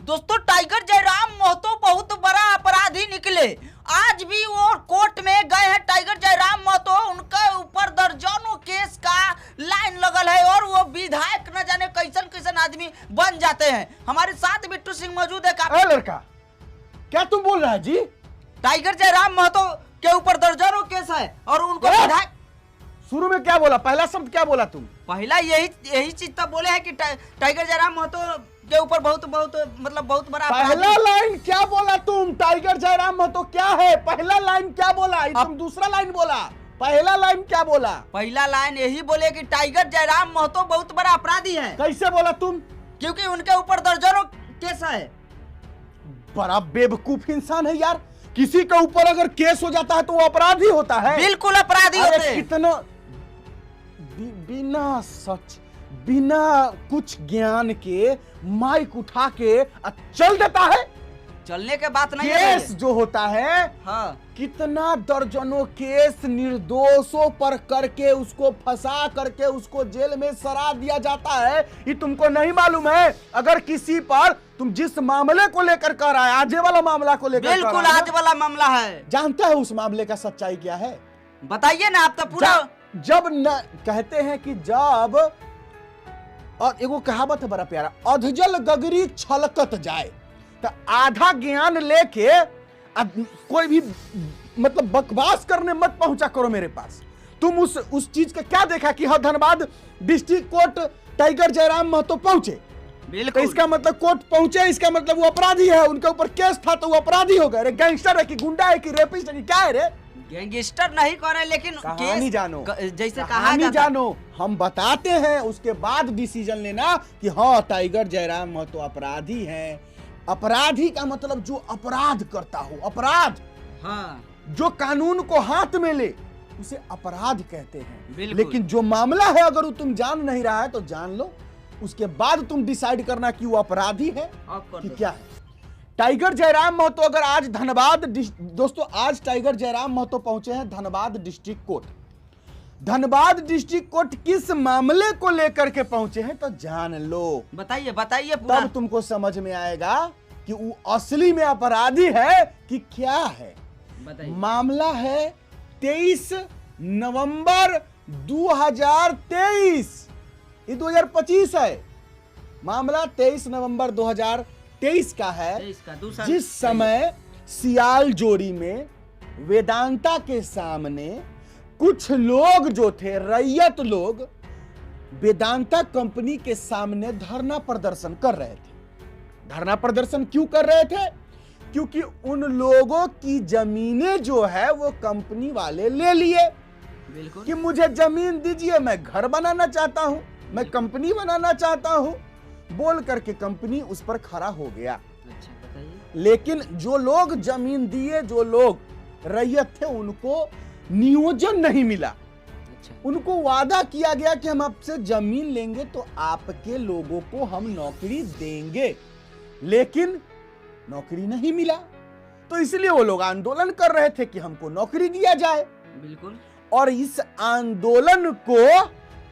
दोस्तों टाइगर जयराम महतो बहुत बड़ा अपराधी निकले। आज भी वो कोर्ट में गए हैं टाइगर जयराम महतो, उनके ऊपर दर्जनों केस का लाइन लगल है और वो विधायक न जाने कैसन कैसन आदमी बन जाते हैं। हमारे साथ बिट्टू सिंह मौजूद है। लड़का क्या तुम बोल रहा है जी? टाइगर जयराम महतो के ऊपर दर्जनों केस है और उनको विधायक। शुरू में क्या बोला, पहला शब्द क्या बोला तुम? पहला यही चीज तो बोले है कि टाइगर जयराम महतो के ऊपर बहुत बड़ा। पहला लाइन क्या बोला तुम? टाइगर जयराम महतो क्या है? पहला लाइन क्या बोला? तुम दूसरा लाइन बोला, पहला लाइन क्या बोला? पहला लाइन यही बोले कि टाइगर जयराम महतो बहुत बड़ा अपराधी है। कैसे बोला तुम? क्योंकि उनके ऊपर दर्जनों केस है। बड़ा बेवकूफ इंसान है यार। किसी के ऊपर अगर केस हो जाता है तो वो अपराधी होता है? बिल्कुल अपराधी होते हैं। कितना बिना सच, बिना कुछ ज्ञान के माइक उठा के चल देता है। चलने के बात नहीं केस है जो होता है, हाँ। कितना दर्जनों केस निर्दोषों पर करके उसको फंसा करके उसको जेल में सरा दिया जाता है। ये तुमको नहीं मालूम है? अगर किसी पर तुम जिस मामले को लेकर कह रहा है, आज वाला मामला को लेकर, बिल्कुल आज वाला मामला है, जानता है उस मामले का सच्चाई क्या है? बताइए ना आप तो पूरा। जब न कहते हैं कि जब, और एगो कहावत है बड़ा प्यारा, अधजल गगरी छलकत जाए, तो आधा ज्ञान लेके कोई भी बकवास करने मत पहुंचा करो मेरे पास। तुम उस चीज का क्या देखा कि हाँ Dhanbad district court Tiger Jairam Mahato पहुंचे, तो इसका मतलब कोर्ट पहुंचे, इसका मतलब वो अपराधी है, उनके ऊपर केस था तो वो अपराधी हो गए। गैंगस्टर है कि गुंडा है कि रेपिस्ट है कि क्या है रे? गैंगस्टर नहीं करे, लेकिन कहानी जानो, जैसे कहानी जानो, हम बताते हैं, उसके बाद डिसीजन लेना कि हाँ टाइगर जयराम महतो अपराधी हैं। अपराधी का मतलब जो अपराध करता हो, अपराध, हाँ। जो कानून को हाथ में ले उसे अपराध कहते हैं। लेकिन जो मामला है अगर वो तुम जान नहीं रहा है तो जान लो, उसके बाद तुम डिसाइड करना कि वो अपराधी है कि क्या है। टाइगर जयराम महतो अगर आज धनबाद, दोस्तों आज टाइगर जयराम महतो पहुंचे हैं Dhanbad district court. Dhanbad district court किस मामले को लेकर के पहुंचे हैं तो जान लो। बताइए बताइए पूरा, तब तुमको समझ में आएगा कि वो असली में अपराधी है कि क्या है। मामला है 23 नवंबर 2023, ये 2025 है। मामला 23 नवंबर 2023 का है, जिस समय सियाल जोड़ी में वेदांता के सामने कुछ लोग जो थे, रैयत लोग, वेदांता कंपनी के सामने धरना प्रदर्शन कर रहे थे। धरना प्रदर्शन क्यों कर रहे थे? क्योंकि उन लोगों की जमीनें जो है वो कंपनी वाले ले लिए। बिल्कुल कि मुझे जमीन दीजिए, मैं घर बनाना चाहता हूं, मैं कंपनी बनाना चाहता हूं, बोल करके कंपनी उस पर खड़ा हो गया। अच्छा बताइए। लेकिन जो लोग जमीन दिए, जो लोग रैयत थे, उनको नियोजन नहीं मिला। अच्छा। उनको वादा किया गया कि हम आपसे जमीन लेंगे तो आपके लोगों को हम नौकरी देंगे, लेकिन नौकरी नहीं मिला। तो इसलिए वो लोग आंदोलन कर रहे थे कि हमको नौकरी दिया जाए। बिल्कुल। और इस आंदोलन को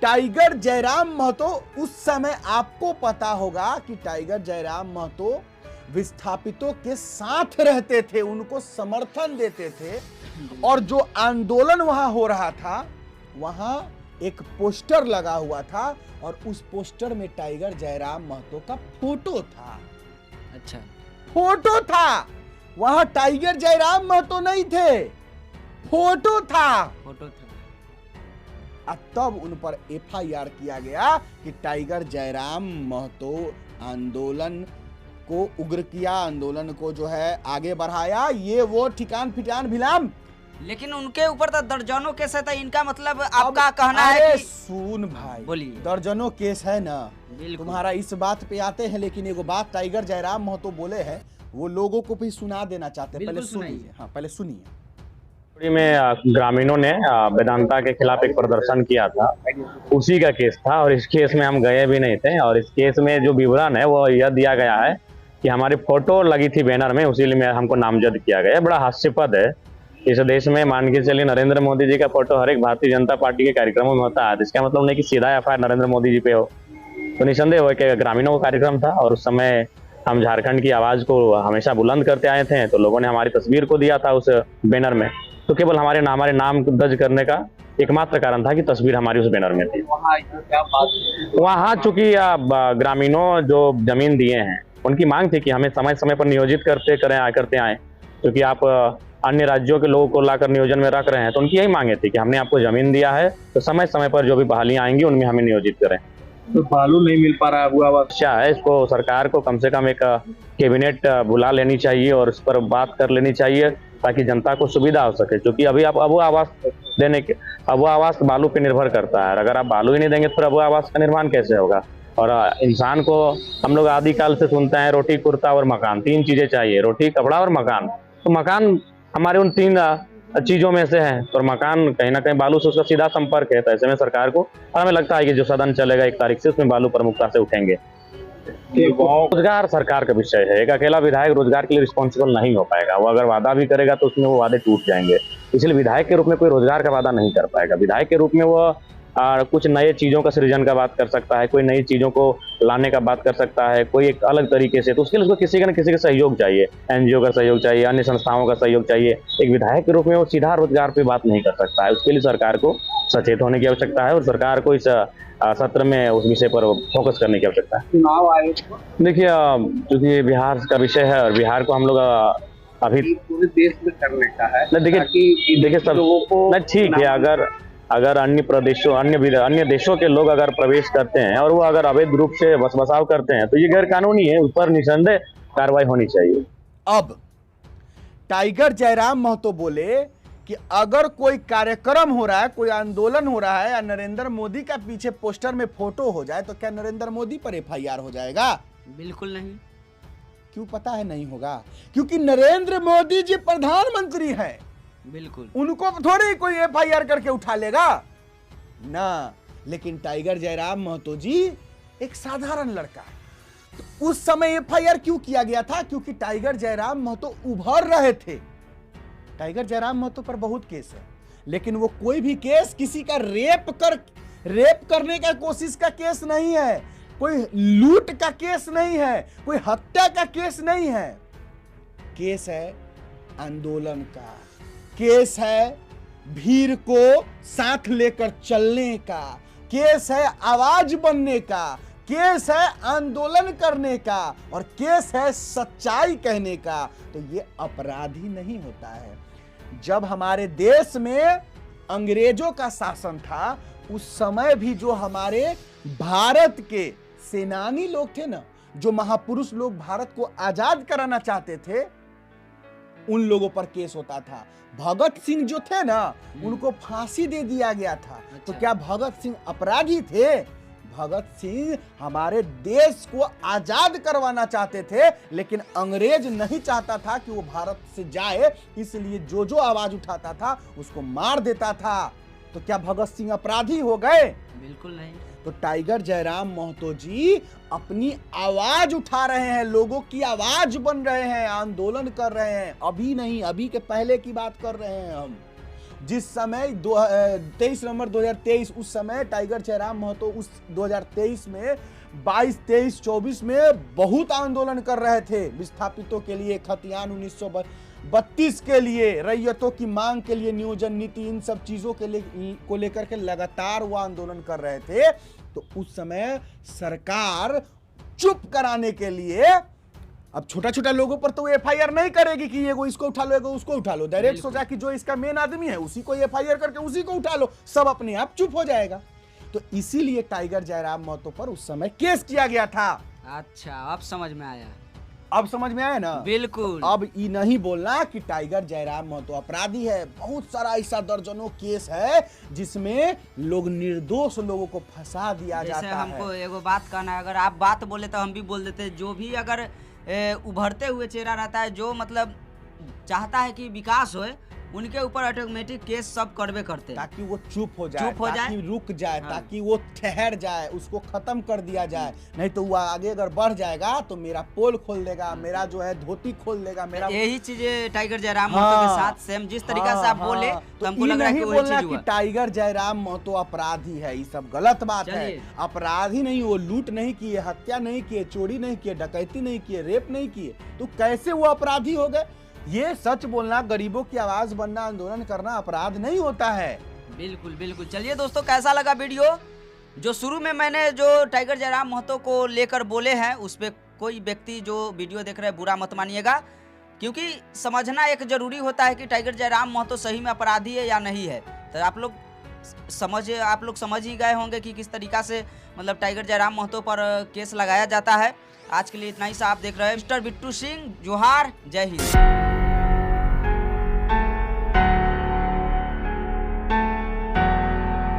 टाइगर जयराम महतो, उस समय आपको पता होगा कि टाइगर जयराम महतो विस्थापितों के साथ रहते थे, उनको समर्थन देते थे। और जो आंदोलन वहां हो रहा था, वहां एक पोस्टर लगा हुआ था और उस पोस्टर में टाइगर जयराम महतो का फोटो था। अच्छा, फोटो था, वहां टाइगर जयराम महतो नहीं थे, फोटो था। फोटो था। तब उन पर FIR किया गया कि टाइगर जयराम महतो आंदोलन को उग्र किया, आंदोलन को जो है आगे बढ़ाया, ये वो ठिकान फिटान भिलाम। लेकिन उनके ऊपर तो दर्जनों केस है, तो इनका मतलब आपका कहना है कि... सुन भाई, बोलिए। दर्जनों केस है ना, तुम्हारा इस बात पे आते हैं, लेकिन एगो बात टाइगर जयराम महतो बोले हैं, वो लोगों को भी सुना देना चाहते हैं। पहले सुनिए। हाँ पहले सुनिए। में ग्रामीणों ने वेदांता के खिलाफ एक प्रदर्शन किया था, उसी का केस था और इस केस में हम गए भी नहीं थे। और इस केस में जो विवरण है वो यह दिया गया है कि हमारी फोटो लगी थी बैनर में, उसी में हमको नामजद किया गया। बड़ा हास्यास्पद है। इस देश में मान के चलिए नरेंद्र मोदी जी का फोटो हर एक भारतीय जनता पार्टी के कार्यक्रमों में होता है, इसका मतलब नहीं कि सीधा FIR नरेंद्र मोदी जी पे हो। तो निसंदेह हो कि ग्रामीणों का कार्यक्रम था और उस समय हम झारखंड की आवाज को हमेशा बुलंद करते आए थे, तो लोगों ने हमारी तस्वीर को दिया था उस बैनर में। तो केवल हमारे नाम दर्ज करने का एकमात्र कारण था कि तस्वीर हमारी उस बैनर में थी। वहाँ चूंकि ग्रामीणों जो जमीन दिए हैं उनकी मांग थी कि हमें समय समय पर नियोजित करते आए, क्योंकि आप अन्य राज्यों के लोगों को लाकर नियोजन में रख रहे हैं, तो उनकी यही मांगे थी कि हमने आपको जमीन दिया है तो समय समय पर जो भी बहालियां आएंगी उनमें हमें नियोजित करें। तो बालू नहीं मिल पा रहा है, वो आवाज अच्छा है, इसको सरकार को कम से कम एक कैबिनेट बुला लेनी चाहिए और इस पर बात कर लेनी चाहिए ताकि जनता को सुविधा हो सके। क्योंकि अभी आप अबू आवास देने के, अबू आवास बालू पे निर्भर करता है, अगर आप बालू ही नहीं देंगे तो फिर अबू आवास का निर्माण कैसे होगा। और इंसान को हम लोग आदिकाल से सुनते हैं रोटी कुर्ता और मकान, 3 चीजें चाहिए, रोटी कपड़ा और मकान। तो मकान हमारे उन 3 चीजों में से है, और मकान कहीं ना कहीं बालू से उसका सीधा संपर्क है। तो ऐसे में सरकार को, और हमें लगता है कि जो सदन चलेगा 1 तारीख से, उसमें बालू प्रमुखता से उठेंगे। रोजगार सरकार का विषय है, एक अकेला विधायक रोजगार के लिए रिस्पॉन्सिबल नहीं हो पाएगा। वो अगर वादा भी करेगा तो उसमें वो वादे टूट जाएंगे, इसलिए विधायक के रूप में कोई रोजगार का वादा नहीं कर पाएगा। विधायक के रूप में वो कुछ नए चीजों का सृजन का बात कर सकता है, कोई नई चीजों को लाने का बात कर सकता है, कोई एक अलग तरीके से। तो उसके लिए उसको किसी का किसी का सहयोग चाहिए, एनजीओ का सहयोग चाहिए, अन्य संस्थाओं का सहयोग चाहिए। एक विधायक के रूप में वो सीधा रोजगार पे बात नहीं कर सकता है। उसके लिए सरकार को सचेत होने की आवश्यकता है और सरकार को इस सत्र में उस विषय पर फोकस करने की आवश्यकता है। चुनाव आयोग देखिए, क्योंकि बिहार का विषय है और बिहार को हम लोग अभी पूरे देश में करने का है। देखिए सब लोगों को ठीक है, अगर अन्य देशों के लोग अगर प्रवेश करते हैं और वो अगर अवैध रूप से बसाव करते हैं तो ये गैर कानूनी है, उस पर निसंदेह कार्रवाई होनी चाहिए। अब टाइगर जयराम महतो बोले कि अगर कोई कार्यक्रम हो रहा है, कोई आंदोलन हो रहा है या नरेंद्र मोदी का पीछे पोस्टर में फोटो हो जाए तो क्या नरेंद्र मोदी पर एफआईआर हो जाएगा? बिल्कुल नहीं। क्यों पता है नहीं होगा? क्योंकि नरेंद्र मोदी जी प्रधानमंत्री हैं, बिल्कुल उनको थोड़ी कोई एफआईआर करके उठा लेगा ना। लेकिन टाइगर जयराम महतो जी एक साधारण लड़का है, तो उस समय एफआईआर क्यों किया गया था? क्योंकि टाइगर जयराम महतो उभर रहे थे। टाइगर जयराम महतो पर बहुत केस है, लेकिन वो कोई भी केस किसी का रेप करने का कोशिश का केस नहीं है, कोई लूट का केस नहीं है, कोई हत्या का केस नहीं है। केस है आंदोलन का, केस है भीड़ को साथ लेकर चलने का, केस है आवाज बनने का, केस है आंदोलन करने का, और केस है सच्चाई कहने का। तो ये अपराधी नहीं होता है। जब हमारे देश में अंग्रेजों का शासन था, उस समय भी जो हमारे भारत के सेनानी लोग थे ना, जो महापुरुष लोग भारत को आजाद कराना चाहते थे, उन लोगों पर केस होता था। भगत सिंह जो थे ना, उनको फांसी दे दिया गया था। तो क्या भगत सिंह अपराधी थे? भगत सिंह हमारे देश को आजाद करवाना चाहते थे, लेकिन अंग्रेज नहीं चाहता था कि वो भारत से जाए, इसलिए जो जो आवाज उठाता था उसको मार देता था। तो क्या भगत सिंह अपराधी हो गए? बिल्कुल नहीं। तो टाइगर जयराम महतो जी अपनी आवाज उठा रहे हैं, लोगों की आवाज बन रहे हैं, आंदोलन कर रहे हैं। अभी नहीं, अभी के पहले की बात कर रहे हैं हम। जिस समय 23 नवंबर 2023, उस समय टाइगर जयराम महतो उस 2023 में 22, 23, 24 में बहुत आंदोलन कर रहे थे, विस्थापितों के लिए, खतियान 1932 के लिए, रैयतों की मांग के लिए, नियोजन नीति, इन सब चीजों को लेकर के लगातार वो आंदोलन कर रहे थे। तो उस समय सरकार चुप कराने के लिए, अब छोटा छोटा लोगों पर तो एफआईआर नहीं करेगी कि ये इसको उठा लो, उसको उठा लो। डायरेक्ट सोचा कि जो इसका मेन आदमी है उसी को एफआईआर करके उसी को उठा लो, सब अपने आप चुप हो जाएगा। तो इसीलिए टाइगर जयराम महतो पर उस समय केस किया गया था। अच्छा, अब समझ में आया। अब समझ में आया ना? बिल्कुल। अब ये नहीं बोलना कि टाइगर जयराम महतो अपराधी है। बहुत सारा ऐसा दर्जनों केस है जिसमें लोग, निर्दोष लोगों को फंसा दिया जाता है। हमको एगो बात कहना है, अगर आप बात बोले तो हम भी बोल देते। जो भी अगर उभरते हुए चेहरा रहता है, जो मतलब चाहता है कि विकास होए, उनके ऊपर ऑटोमेटिक केस सब करवे करते हैं। ताकि वो चुप हो जाए, चुप हो जाए। ताकि रुक जाए, हाँ। ताकि वो ठहर जाए, उसको खत्म कर दिया जाए। नहीं तो वो आगे अगर बढ़ जाएगा तो मेरा पोल खोल देगा, मेरा जो है धोती खोल देगा, मेरा यही चीज टाइगर जयराम महतो के साथ सेम जिस तरीका से आप बोले तो हमको लग रहा है कि वही बोलना चीज कि हुआ। टाइगर जयराम महतो अपराधी है, ये सब गलत बात है। चलिए। अपराधी नहीं, वो लूट नहीं किए, हत्या नहीं किए, चोरी नहीं किए, डकैती नहीं किए, रेप नहीं किए, तो कैसे वो अपराधी हो गए? ये सच बोलना, गरीबों की आवाज बनना, आंदोलन करना अपराध नहीं होता है। बिल्कुल बिल्कुल। चलिए दोस्तों, कैसा लगा वीडियो? जो शुरू में मैंने जो टाइगर जयराम महतो को लेकर बोले हैं, उस पर कोई व्यक्ति जो वीडियो देख रहे हैं बुरा मत मानिएगा, क्योंकि समझना एक जरूरी होता है कि टाइगर जयराम महतो सही में अपराधी है या नहीं है। तो आप लोग समझ ही गए होंगे कि किस तरीका से मतलब टाइगर जयराम महतो पर केस लगाया जाता है। आज के लिए इतना ही सा। आप देख रहे हैं मिस्टर बिट्टू सिंह। जोहार, जय हिंद।